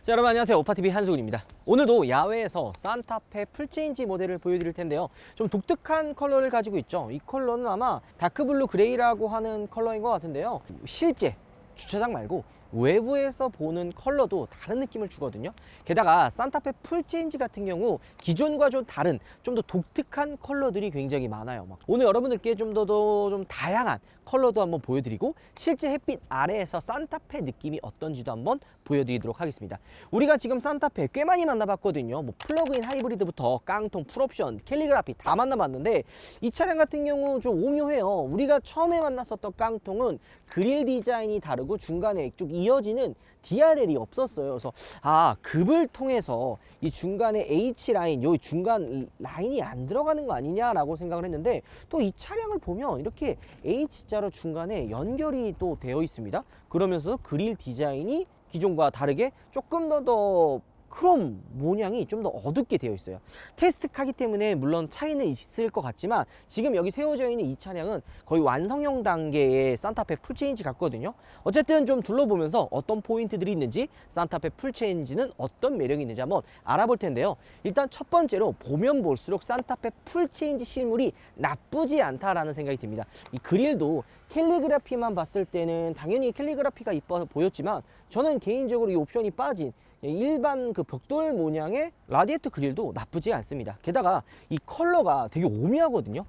자, 여러분 안녕하세요. 오파TV 한수근입니다. 오늘도 야외에서 산타페 풀체인지 모델을 보여드릴 텐데요. 좀 독특한 컬러를 가지고 있죠. 이 컬러는 아마 다크블루 그레이라고 하는 컬러인 것 같은데요. 실제 주차장 말고 외부에서 보는 컬러도 다른 느낌을 주거든요. 게다가 산타페 풀체인지 같은 경우 기존과 좀 다른 좀 더 독특한 컬러들이 굉장히 많아요. 오늘 여러분들께 좀 더 다양한 컬러도 한번 보여드리고 실제 햇빛 아래에서 산타페 느낌이 어떤지도 한번 보여드리도록 하겠습니다. 우리가 지금 산타페 꽤 많이 만나봤거든요. 뭐 플러그인 하이브리드부터 깡통, 풀옵션, 캘리그라피 다 만나봤는데 이 차량 같은 경우 좀 오묘해요. 우리가 처음에 만났었던 깡통은 그릴 디자인이 다르고 중간에 쭉 이어지는 DRL이 없었어요. 그래서 급을 통해서 이 중간에 H라인, 요 중간 라인이 안 들어가는 거 아니냐라고 생각을 했는데 또 이 차량을 보면 이렇게 H자로 중간에 연결이 또 되어 있습니다. 그러면서 그릴 디자인이 기존과 다르게 조금 더 크롬 모양이 좀 더 어둡게 되어 있어요. 테스트카기 때문에 물론 차이는 있을 것 같지만 지금 여기 세워져 있는 이 차량은 거의 완성형 단계의 산타페 풀체인지 같거든요. 어쨌든 좀 둘러보면서 어떤 포인트들이 있는지, 산타페 풀체인지는 어떤 매력이 있는지 한번 알아볼 텐데요. 일단 첫 번째로 보면 볼수록 산타페 풀체인지 실물이 나쁘지 않다라는 생각이 듭니다. 이 그릴도 캘리그라피만 봤을 때는 당연히 캘리그라피가 이뻐 보였지만 저는 개인적으로 이 옵션이 빠진 일반 그 벽돌 모양의 라디에이터 그릴도 나쁘지 않습니다. 게다가 이 컬러가 되게 오묘하거든요.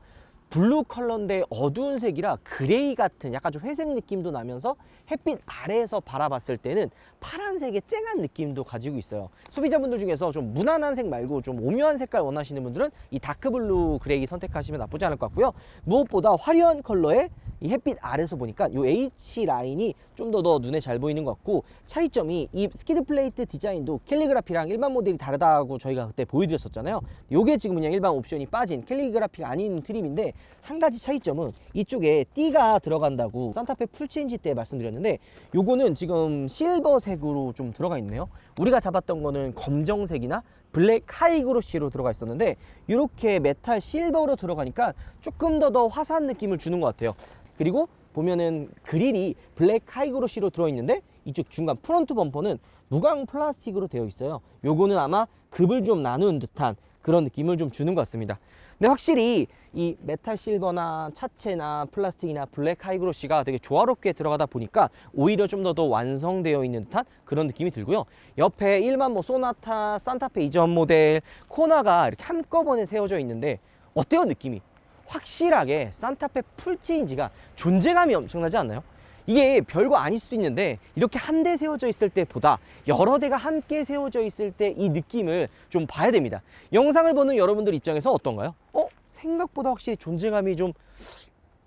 블루 컬러인데 어두운 색이라 그레이 같은 약간 좀 회색 느낌도 나면서 햇빛 아래에서 바라봤을 때는 파란색의 쨍한 느낌도 가지고 있어요. 소비자분들 중에서 좀 무난한 색 말고 좀 오묘한 색깔 원하시는 분들은 이 다크블루 그레이 선택하시면 나쁘지 않을 것 같고요. 무엇보다 화려한 컬러에 이 햇빛 아래에서 보니까 이 H 라인이 좀 더 눈에 잘 보이는 것 같고, 차이점이 이 스키드 플레이트 디자인도 캘리그라피랑 일반 모델이 다르다고 저희가 그때 보여드렸었잖아요. 요게 지금 그냥 일반 옵션이 빠진 캘리그라피가 아닌 트림인데, 한 가지 차이점은 이쪽에 띠가 들어간다고 산타페 풀체인지 때 말씀드렸는데 요거는 지금 실버색으로 좀 들어가 있네요. 우리가 잡았던 거는 검정색이나 블랙 하이그로시로 들어가 있었는데 이렇게 메탈 실버로 들어가니까 조금 더 화사한 느낌을 주는 것 같아요. 그리고 보면은 그릴이 블랙 하이그로시로 들어있는데 이쪽 중간 프론트 범퍼는 무광 플라스틱으로 되어 있어요. 요거는 아마 급을 좀 나눈 듯한 그런 느낌을 좀 주는 것 같습니다. 근데 확실히 이 메탈 실버나 차체나 플라스틱이나 블랙 하이그로시가 되게 조화롭게 들어가다 보니까 오히려 좀 더 완성되어 있는 듯한 그런 느낌이 들고요. 옆에 일반 뭐 소나타, 산타페 이전 모델, 코나가 이렇게 한꺼번에 세워져 있는데 어때요, 느낌이? 확실하게 산타페 풀체인지가 존재감이 엄청나지 않나요? 이게 별거 아닐 수도 있는데 이렇게 한 대 세워져 있을 때보다 여러 대가 함께 세워져 있을 때 이 느낌을 좀 봐야 됩니다. 영상을 보는 여러분들 입장에서 어떤가요? 생각보다 확실히 존재감이 좀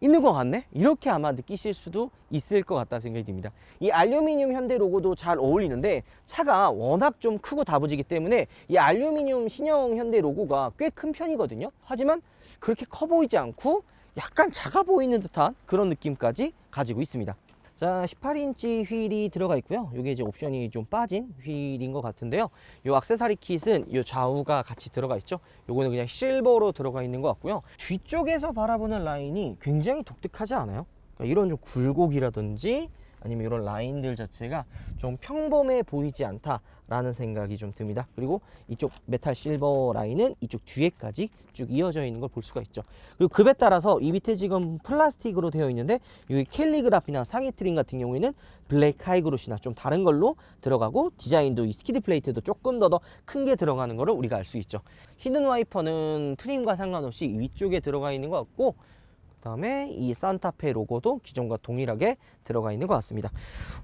있는 것 같네? 이렇게 아마 느끼실 수도 있을 것 같다는 생각이 듭니다. 이 알루미늄 현대 로고도 잘 어울리는데 차가 워낙 좀 크고 다부지기 때문에 이 알루미늄 신형 현대 로고가 꽤 큰 편이거든요. 하지만 그렇게 커 보이지 않고 약간 작아 보이는 듯한 그런 느낌까지 가지고 있습니다. 자, 18인치 휠이 들어가 있고요. 이게 이제 옵션이 좀 빠진 휠인 것 같은데요. 이 액세서리 킷은 이 좌우가 같이 들어가 있죠. 요거는 그냥 실버로 들어가 있는 것 같고요. 뒤쪽에서 바라보는 라인이 굉장히 독특하지 않아요? 그러니까 이런 좀 굴곡이라든지 아니면 이런 라인들 자체가 좀 평범해 보이지 않다라는 생각이 좀 듭니다. 그리고 이쪽 메탈 실버 라인은 이쪽 뒤에까지 쭉 이어져 있는 걸 볼 수가 있죠. 그리고 급에 따라서 이 밑에 지금 플라스틱으로 되어 있는데 여기 캘리그라피나 상위 트림 같은 경우에는 블랙 하이그로시나 좀 다른 걸로 들어가고, 디자인도 이 스키드 플레이트도 조금 더 큰 게 들어가는 거를 우리가 알 수 있죠. 히든 와이퍼는 트림과 상관없이 위쪽에 들어가 있는 것 같고, 그 다음에 이 산타페 로고도 기존과 동일하게 들어가 있는 것 같습니다.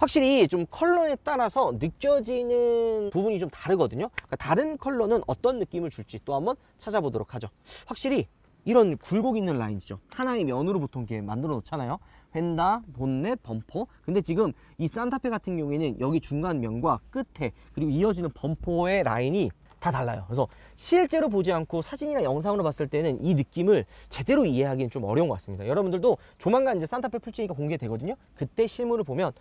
확실히 좀 컬러에 따라서 느껴지는 부분이 좀 다르거든요. 그러니까 다른 컬러는 어떤 느낌을 줄지 또 한번 찾아보도록 하죠. 확실히 이런 굴곡 있는 라인이죠. 하나의 면으로 보통 이렇게 만들어 놓잖아요. 휀다, 본넷, 범퍼. 근데 지금 이 산타페 같은 경우에는 여기 중간 면과 끝에 그리고 이어지는 범퍼의 라인이 다 달라요. 그래서 실제로 보지 않고 사진이나 영상으로 봤을 때는 이 느낌을 제대로 이해하기는 좀 어려운 것 같습니다. 여러분들도 조만간 이제 산타페 풀체인지가 공개되거든요. 그때 실물을 보면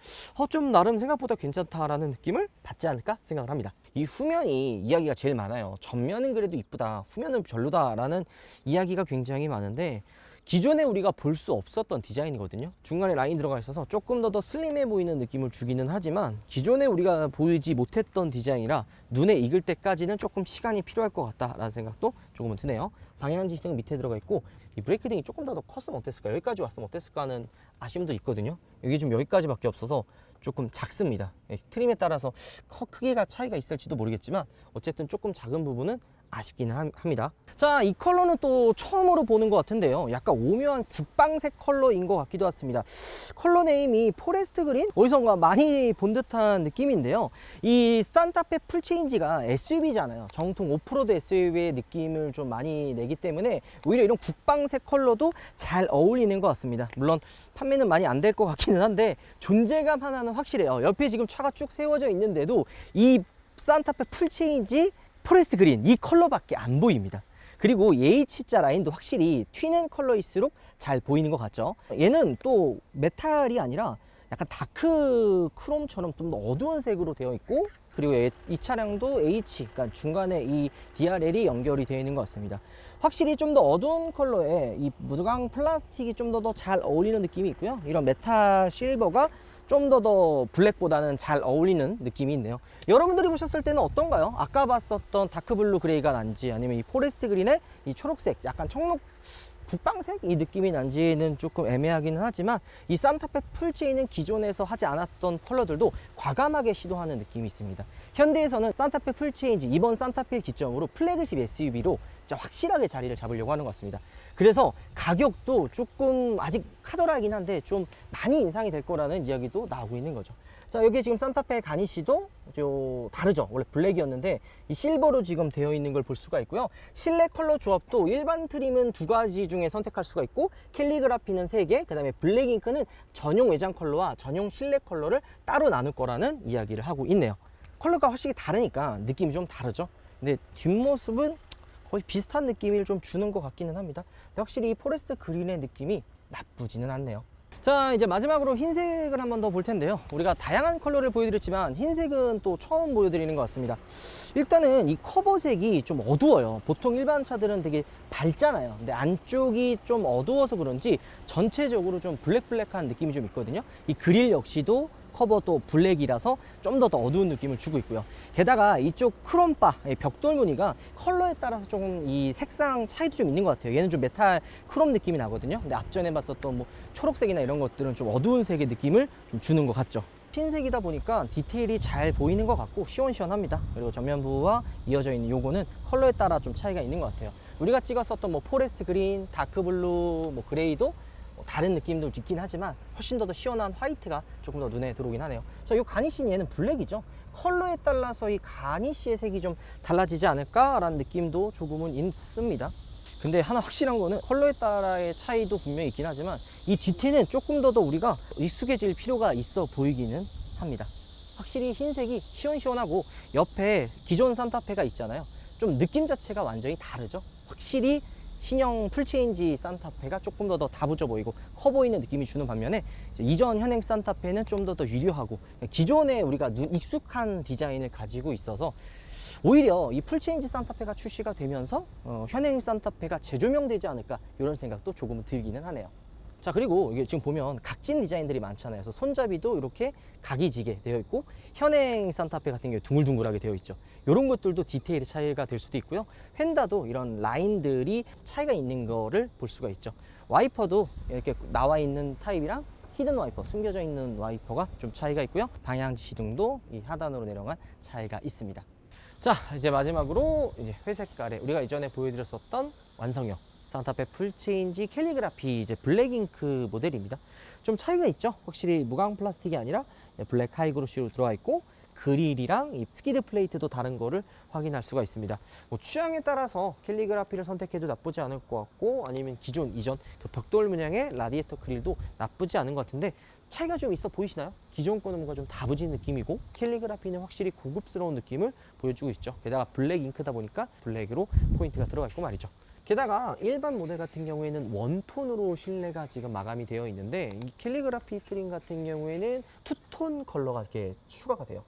좀 나름 생각보다 괜찮다라는 느낌을 받지 않을까 생각을 합니다. 이 후면이 이야기가 제일 많아요. 전면은 그래도 이쁘다, 후면은 별로다라는 이야기가 굉장히 많은데 기존에 우리가 볼 수 없었던 디자인이거든요. 중간에 라인 들어가 있어서 조금 더 슬림해 보이는 느낌을 주기는 하지만 기존에 우리가 보이지 못했던 디자인이라 눈에 익을 때까지는 조금 시간이 필요할 것 같다라는 생각도 조금은 드네요. 방향지 시동 밑에 들어가 있고 이 브레이크 등이 조금 더 컸으면 어땠을까, 여기까지 왔으면 어땠을까 하는 아쉬움도 있거든요. 여기 좀 여기까지밖에 없어서 조금 작습니다. 트림에 따라서 크기가 차이가 있을지도 모르겠지만 어쨌든 조금 작은 부분은 아쉽기는 합니다. 자, 이 컬러는 또 처음으로 보는 것 같은데요. 약간 오묘한 국방색 컬러인 것 같기도 했습니다. 컬러 네임이 포레스트 그린? 어디선가 많이 본 듯한 느낌인데요. 이 산타페 풀체인지가 SUV잖아요. 정통 오프로드 SUV의 느낌을 좀 많이 내기 때문에 오히려 이런 국방색 컬러도 잘 어울리는 것 같습니다. 물론 판매는 많이 안 될 것 같기는 한데 존재감 하나는 확실해요. 옆에 지금 차가 쭉 세워져 있는데도 이 산타페 풀체인지 포레스트 그린 이 컬러밖에 안 보입니다. 그리고 H자 라인도 확실히 튀는 컬러일수록 잘 보이는 것 같죠. 얘는 또 메탈이 아니라 약간 다크 크롬처럼 좀 더 어두운 색으로 되어 있고, 그리고 이 차량도 H, 그러니까 중간에 이 DRL이 연결이 되어 있는 것 같습니다. 확실히 좀 더 어두운 컬러에 이 무광 플라스틱이 좀 더 잘 어울리는 느낌이 있고요. 이런 메탈 실버가 좀 더 블랙보다는 잘 어울리는 느낌이 있네요. 여러분들이 보셨을 때는 어떤가요? 아까 봤었던 다크블루 그레이가 난지, 아니면 이 포레스트 그린의 이 초록색, 약간 청록 국방색 이 느낌이 난지는 조금 애매하기는 하지만 이 산타페 풀체인은 기존에서 하지 않았던 컬러들도 과감하게 시도하는 느낌이 있습니다. 현대에서는 산타페 풀체인지, 이번 산타페를 기점으로 플래그십 SUV로 확실하게 자리를 잡으려고 하는 것 같습니다. 그래서 가격도 조금 아직 카더라이긴 한데 좀 많이 인상이 될 거라는 이야기도 나오고 있는 거죠. 자, 여기 지금 산타페 가니쉬도 다르죠. 원래 블랙이었는데 이 실버로 지금 되어 있는 걸 볼 수가 있고요. 실내 컬러 조합도 일반 트림은 2가지 중에 선택할 수가 있고, 캘리그라피는 3개, 그 다음에 블랙잉크는 전용 외장 컬러와 전용 실내 컬러를 따로 나눌 거라는 이야기를 하고 있네요. 컬러가 확실히 다르니까 느낌이 좀 다르죠. 근데 뒷모습은 거의 비슷한 느낌을 좀 주는 것 같기는 합니다. 근데 확실히 이 포레스트 그린의 느낌이 나쁘지는 않네요. 자, 이제 마지막으로 흰색을 한번 더 볼 텐데요. 우리가 다양한 컬러를 보여드렸지만 흰색은 또 처음 보여드리는 것 같습니다. 일단은 이 커버색이 좀 어두워요. 보통 일반 차들은 되게 밝잖아요. 근데 안쪽이 좀 어두워서 그런지 전체적으로 좀 블랙한 느낌이 좀 있거든요. 이 그릴 역시도 커버도 블랙이라서 좀 더 어두운 느낌을 주고 있고요. 게다가 이쪽 크롬바, 벽돌 무늬가 컬러에 따라서 조금 이 색상 차이도 좀 있는 것 같아요. 얘는 좀 메탈 크롬 느낌이 나거든요. 근데 앞전에 봤었던 뭐 초록색이나 이런 것들은 좀 어두운 색의 느낌을 좀 주는 것 같죠. 흰색이다 보니까 디테일이 잘 보이는 것 같고 시원시원합니다. 그리고 전면부와 이어져 있는 요거는 컬러에 따라 좀 차이가 있는 것 같아요. 우리가 찍었었던 뭐 포레스트 그린, 다크블루, 뭐 그레이도 다른 느낌도 있긴 하지만 훨씬 더 시원한 화이트가 조금 더 눈에 들어오긴 하네요. 자, 이 가니쉬는 얘는 블랙이죠. 컬러에 따라서 이 가니쉬의 색이 좀 달라지지 않을까라는 느낌도 조금은 있습니다. 근데 하나 확실한 거는 컬러에 따라의 차이도 분명히 있긴 하지만 이 디테일은 조금 더 우리가 익숙해질 필요가 있어 보이기는 합니다. 확실히 흰색이 시원시원하고 옆에 기존 산타페가 있잖아요. 좀 느낌 자체가 완전히 다르죠. 확실히 신형 풀체인지 산타페가 조금 더 다부져 보이고 커 보이는 느낌이 주는 반면에 이전 현행 산타페는 좀 더 유려하고 기존에 우리가 익숙한 디자인을 가지고 있어서 오히려 이 풀체인지 산타페가 출시가 되면서 현행 산타페가 재조명되지 않을까 이런 생각도 조금은 들기는 하네요. 자, 그리고 이게 지금 보면 각진 디자인들이 많잖아요. 그래서 손잡이도 이렇게 각이 지게 되어 있고 현행 산타페 같은 경우에 둥글둥글하게 되어 있죠. 이런 것들도 디테일의 차이가 될 수도 있고요. 휀다도 이런 라인들이 차이가 있는 거를 볼 수가 있죠. 와이퍼도 이렇게 나와 있는 타입이랑 히든 와이퍼, 숨겨져 있는 와이퍼가 좀 차이가 있고요. 방향지 시동도 이 하단으로 내려간 차이가 있습니다. 자, 이제 마지막으로 이제 회색깔에 우리가 이전에 보여드렸었던 완성형 산타페 풀체인지 캘리그라피 이제 블랙잉크 모델입니다. 좀 차이가 있죠. 확실히 무광 플라스틱이 아니라 블랙 하이그로시로 들어와 있고 그릴이랑 이 스키드 플레이트도 다른 거를 확인할 수가 있습니다. 뭐 취향에 따라서 캘리그라피를 선택해도 나쁘지 않을 것 같고, 아니면 이전 그 벽돌 문양의 라디에이터 그릴도 나쁘지 않은 것 같은데 차이가 좀 있어 보이시나요? 기존 거는 뭔가 좀 다부진 느낌이고 캘리그라피는 확실히 고급스러운 느낌을 보여주고 있죠. 게다가 블랙 잉크다 보니까 블랙으로 포인트가 들어가 있고 말이죠. 게다가 일반 모델 같은 경우에는 원톤으로 실내가 지금 마감이 되어 있는데 이 캘리그라피 트림 같은 경우에는 투톤 컬러가 이렇게 추가가 돼요.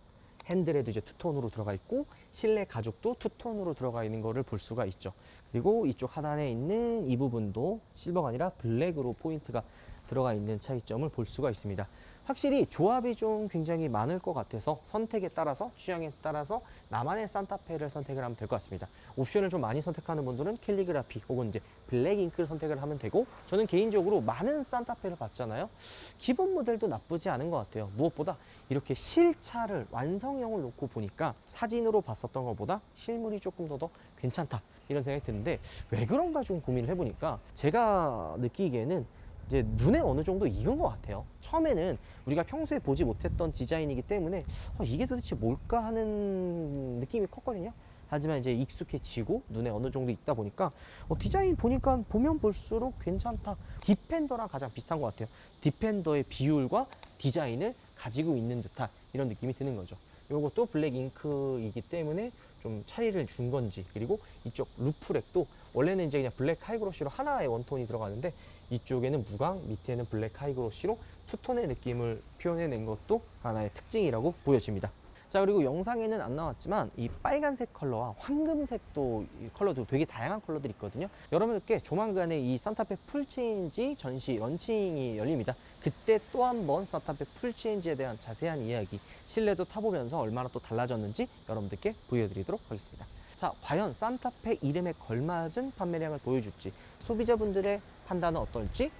핸들에도 이제 투톤으로 들어가 있고 실내 가죽도 투톤으로 들어가 있는 거를 볼 수가 있죠. 그리고 이쪽 하단에 있는 이 부분도 실버가 아니라 블랙으로 포인트가 들어가 있는 차이점을 볼 수가 있습니다. 확실히 조합이 좀 굉장히 많을 것 같아서 선택에 따라서 취향에 따라서 나만의 산타페를 선택을 하면 될 것 같습니다. 옵션을 좀 많이 선택하는 분들은 캘리그라피 혹은 이제 블랙 잉크를 선택을 하면 되고, 저는 개인적으로 많은 산타페를 봤잖아요. 기본 모델도 나쁘지 않은 것 같아요. 무엇보다 이렇게 실차를 완성형을 놓고 보니까 사진으로 봤었던 것보다 실물이 조금 더 괜찮다 이런 생각이 드는데, 왜 그런가 좀 고민을 해보니까 제가 느끼기에는 이제 눈에 어느 정도 익은 것 같아요. 처음에는 우리가 평소에 보지 못했던 디자인이기 때문에 이게 도대체 뭘까 하는 느낌이 컸거든요. 하지만 이제 익숙해지고 눈에 어느 정도 있다 보니까 디자인 보니까 보면 볼수록 괜찮다. 디펜더랑 가장 비슷한 것 같아요. 디펜더의 비율과 디자인을 가지고 있는 듯한 이런 느낌이 드는 거죠. 이것도 블랙 잉크이기 때문에 좀 차이를 준 건지, 그리고 이쪽 루프렉도 원래는 이제 그냥 블랙 하이그로시로 하나의 원톤이 들어가는데 이쪽에는 무광, 밑에는 블랙 하이그로시로 투톤의 느낌을 표현해낸 것도 하나의 특징이라고 보여집니다. 자, 그리고 영상에는 안 나왔지만 이 빨간색 컬러와 황금색도 이 컬러도 되게 다양한 컬러들이 있거든요. 여러분들께 조만간에 이 산타페 풀체인지 전시 런칭이 열립니다. 그때 또 한 번 산타페 풀체인지에 대한 자세한 이야기, 실내도 타보면서 얼마나 또 달라졌는지 여러분들께 보여드리도록 하겠습니다. 자, 과연 산타페 이름에 걸맞은 판매량을 보여줄지, 소비자분들의 판단은 어떨지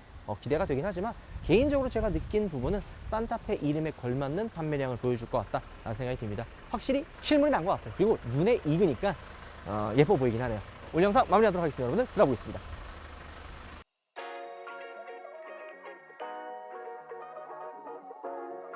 기대가 되긴 하지만, 개인적으로 제가 느낀 부분은 산타페 이름에 걸맞는 판매량을 보여줄 것 같다라는 생각이 듭니다. 확실히 실물이 난 것 같아요. 그리고 눈에 익으니까 예뻐 보이긴 하네요. 오늘 영상 마무리하도록 하겠습니다. 여러분들 들어보겠습니다.